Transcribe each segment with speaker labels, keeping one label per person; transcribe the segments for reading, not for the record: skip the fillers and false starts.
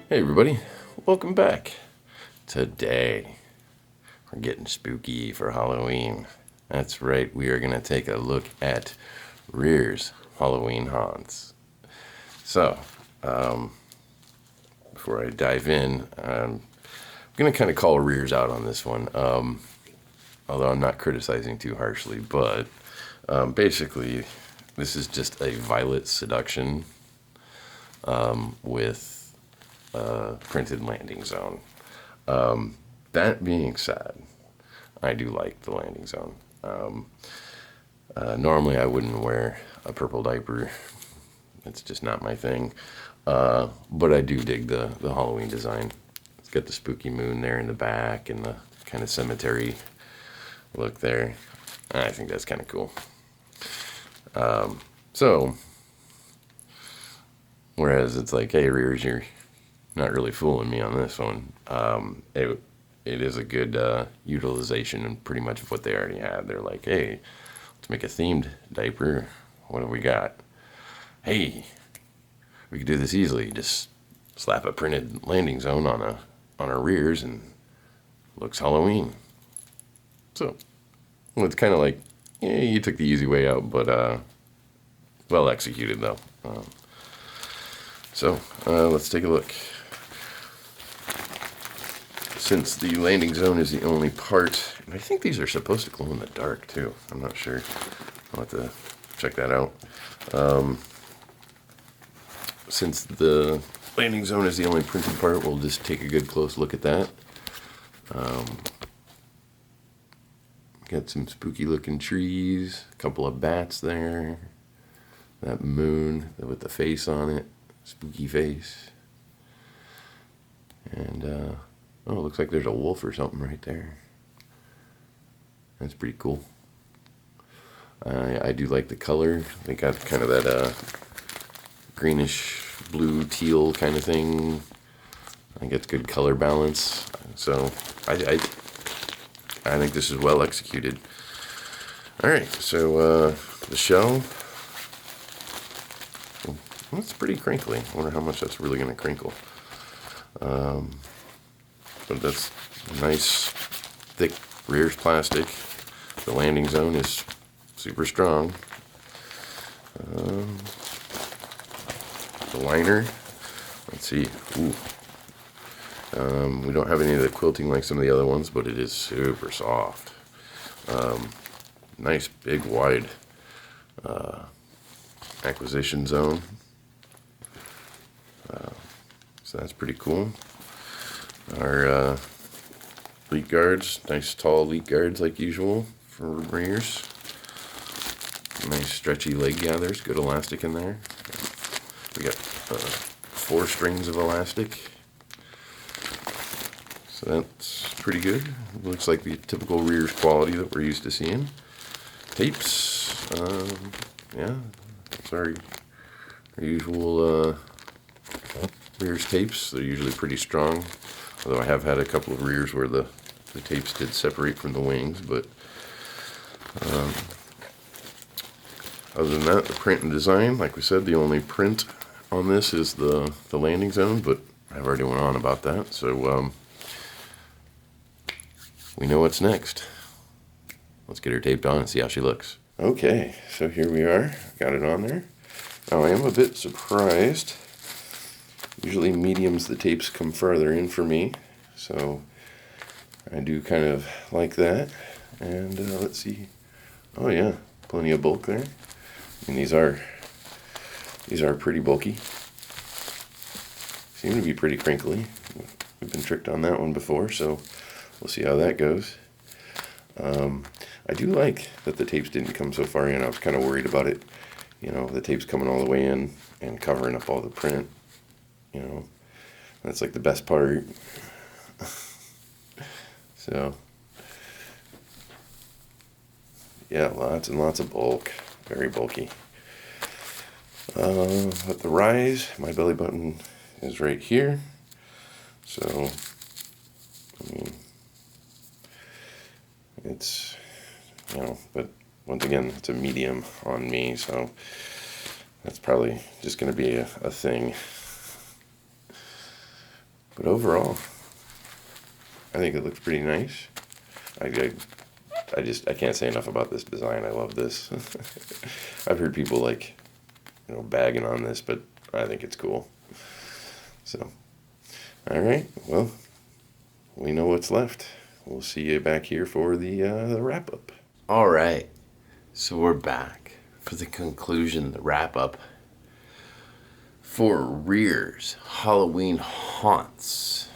Speaker 1: Hey everybody, welcome back. Today, we're getting spooky for Halloween. That's right, we are going to take a look at Rearz Halloween Haunts. So, before I dive in, I'm going to kind of call Rearz out on this one, although I'm not criticizing too harshly, but basically, this is just a Violet Seduction with printed landing zone. That being said, I do like the landing zone. Normally I wouldn't wear a purple diaper. It's just not my thing. But I do dig the Halloween design. It's got the spooky moon there in the back and the kind of cemetery look there. I think that's kind of cool. So, whereas it's like, hey, Rearz, you're not really fooling me on this one. It is a good utilization and pretty much of what they already had. They're like, hey, let's make a themed diaper. What have we got? Hey, we could do this easily. Just slap a printed landing zone on our rears and looks Halloween. So, well, it's kind of like, yeah, you took the easy way out, but well executed though. So let's take a look. Since the landing zone is the only part, and I think these are supposed to glow in the dark too. I'm not sure. I'll have to check that out. Since the landing zone is the only printed part, we'll just take a good close look at that. Got some spooky looking trees, a couple of bats there, that moon with the face on it, spooky face. And oh, it looks like there's a wolf or something right there. That's pretty cool. I do like the color. They got kind of that greenish blue teal kind of thing. I think it's good color balance. So I think this is well executed. All right, so the shell. Well, it's pretty crinkly. I wonder how much that's really going to crinkle. But that's nice, thick Rearz plastic. The landing zone is super strong. The liner, let's see. Ooh. We don't have any of the quilting like some of the other ones, but it is super soft. Nice, big, wide acquisition zone. So that's pretty cool. Our leak guards, nice tall leak guards like usual for Rearz. Nice stretchy leg gathers, good elastic in there. We got 4 strings of elastic. So that's pretty good. Looks like the typical Rearz quality that we're used to seeing. Tapes, yeah, it's our usual Rearz tapes. They're usually pretty strong. Although I have had a couple of Rearz where the tapes did separate from the wings, but other than that, the print and design, like we said, the only print on this is the landing zone, but I've already went on about that, so we know what's next. Let's get her taped on and see how she looks. Okay, so here we are. Got it on there. Now I am a bit surprised. Usually mediums, the tapes come farther in for me, so I do kind of like that. And let's see. Oh yeah, plenty of bulk there. And these are pretty bulky. Seem to be pretty crinkly. We've been tricked on that one before, so we'll see how that goes. I do like that the tapes didn't come so far in. I was kind of worried about it, you know, the tapes coming all the way in and covering up all the print. You know, that's like the best part. So, yeah, lots and lots of bulk. Very bulky. But the rise, my belly button is right here. So, I mean, it's, you know, but once again, it's a medium on me, so that's probably just going to be a thing. But overall, I think it looks pretty nice. I can't say enough about this design. I love this. I've heard people like, bagging on this, but I think it's cool. So, all right, well, we know what's left. We'll see you back here for the wrap up. All right, so we're back for the conclusion, the wrap up for Rearz Halloween Haunts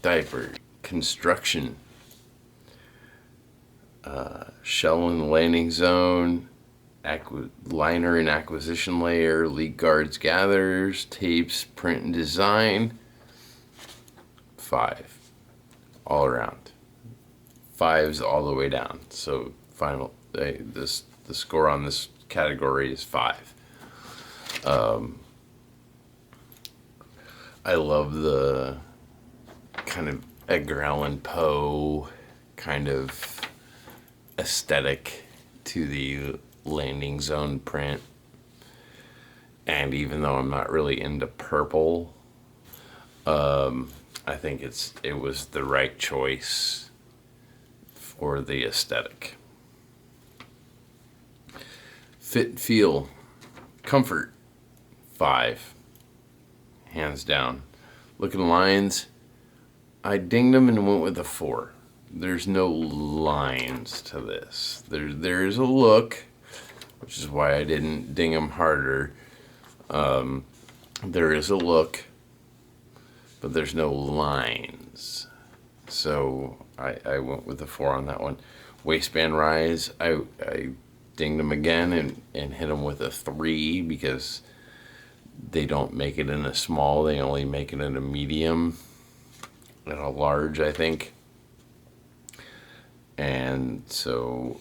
Speaker 1: diaper construction. Shell in the landing zone, liner and acquisition layer, leak guards, gathers, tapes, print and design. 5 all around. 5s all the way down. So final, the score on this category is 5. I love the kind of Edgar Allan Poe kind of aesthetic to the landing zone print. And even though I'm not really into purple, I think it was the right choice for the aesthetic. Fit and feel, comfort, 5, hands down. Looking lines, I dinged them and went with a 4. There's no lines to this. There's a look, which is why I didn't ding them harder. There is a look, but there's no lines. So I went with a 4 on that one. Waistband rise, I dinged them again and hit them with a 3 because they don't make it in a small. They only make it in a medium and a large, I think. And so,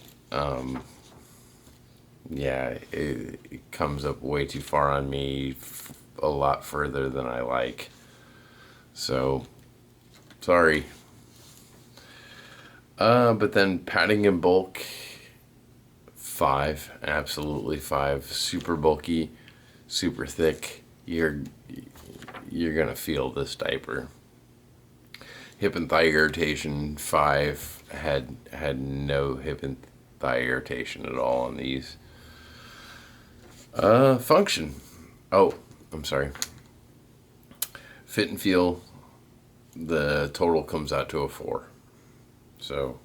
Speaker 1: yeah, it comes up way too far on me, a lot further than I like. So, sorry. But then padding in bulk, 5, absolutely 5. Super bulky, super thick. You're gonna feel this diaper. Hip and thigh irritation, 5. Had no hip and thigh irritation at all on these. Function. Oh, I'm sorry. Fit and feel, the total comes out to a 4. So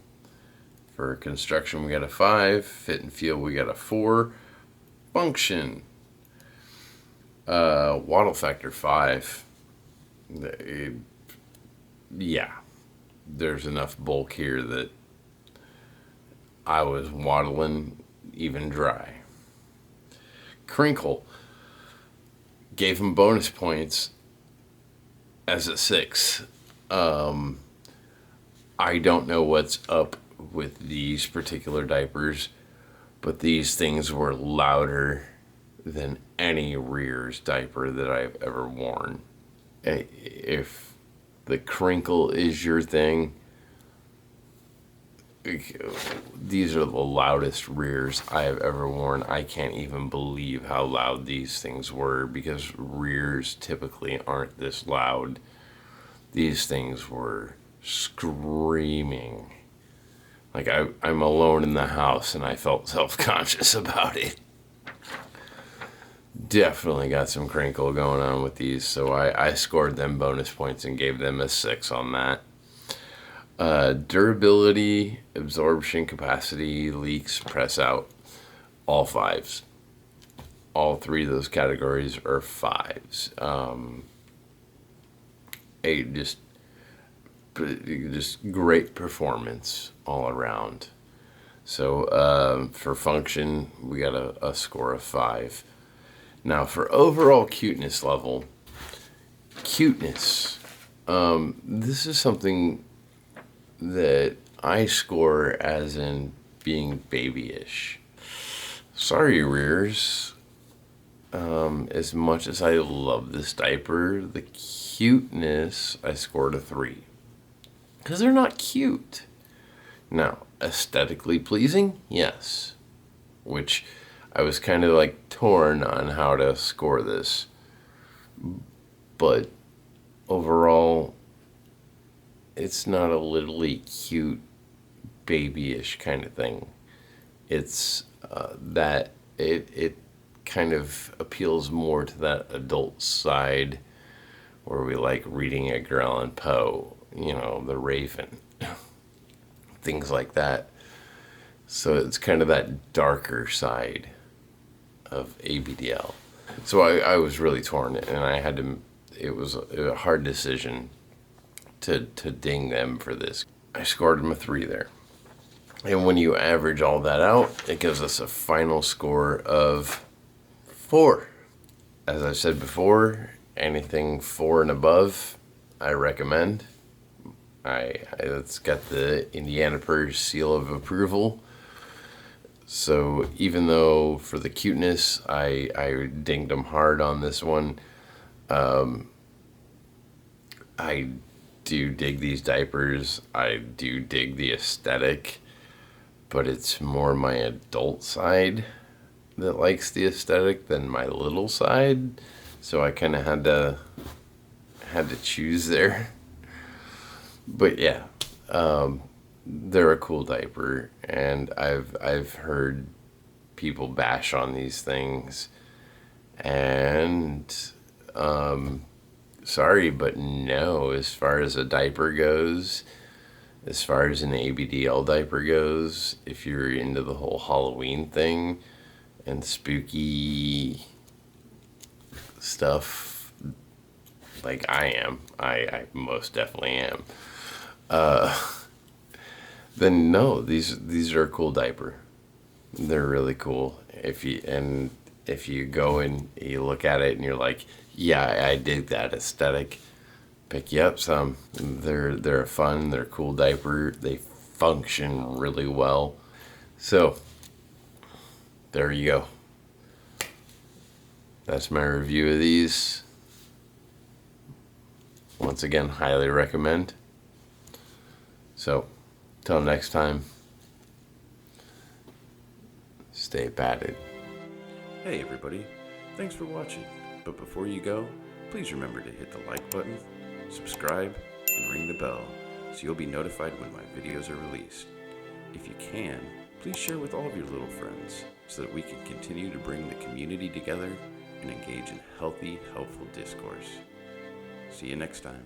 Speaker 1: for construction we got a 5. Fit and feel we got a 4. Function. Waddle factor 5. Yeah, there's enough bulk here that I was waddling even dry. Crinkle, gave him bonus points as a 6. I don't know what's up with these particular diapers, but these things were louder than any Rearz diaper that I've ever worn. If the crinkle is your thing, these are the loudest Rearz I have ever worn. I can't even believe how loud these things were because Rearz typically aren't this loud. These things were screaming. Like I'm alone in the house and I felt self-conscious about it. Definitely got some crinkle going on with these, so I scored them bonus points and gave them a 6 on that. Durability, absorption capacity, leaks, press out, all 5s. All 3 of those categories are 5s. Just great performance all around. So for function, we got a score of 5. Now for overall cuteness level, this is something that I score as in being babyish. Sorry, Rearz. As much as I love this diaper, the cuteness, I scored a 3. Because they're not cute. Now, aesthetically pleasing? Yes. Which I was kind of like torn on how to score this. But overall, it's not a littly cute babyish kind of thing. It's that it kind of appeals more to that adult side where we like reading Edgar Allan Poe, The Raven, things like that. So it's kind of that darker side of ABDL. So I was really torn, and I had to. It was a hard decision to ding them for this. I scored them a 3 there. And when you average all that out, it gives us a final score of 4. As I said before, anything 4 and above, I recommend. It's got the Indiana Purge seal of approval. So even though for the cuteness, I dinged them hard on this one, I do dig these diapers. I do dig the aesthetic, but it's more my adult side that likes the aesthetic than my little side. So I kind of had to choose there. But yeah, they're a cool diaper, and I've heard people bash on these things, and sorry, but no. As far as a diaper goes, as far as an ABDL diaper goes, if you're into the whole Halloween thing and spooky stuff, like I am, I most definitely am. Then no, these are a cool diaper. They're really cool. If you go and you look at it and you're like, yeah, I dig that aesthetic, pick you up some. They're a fun, they're a cool diaper. They function really well. So there you go. That's my review of these. Once again, highly recommend. So, till next time, stay padded.
Speaker 2: Hey everybody, thanks for watching. But before you go, please remember to hit the like button, subscribe, and ring the bell so you'll be notified when my videos are released. If you can, please share with all of your little friends so that we can continue to bring the community together and engage in healthy, helpful discourse. See you next time.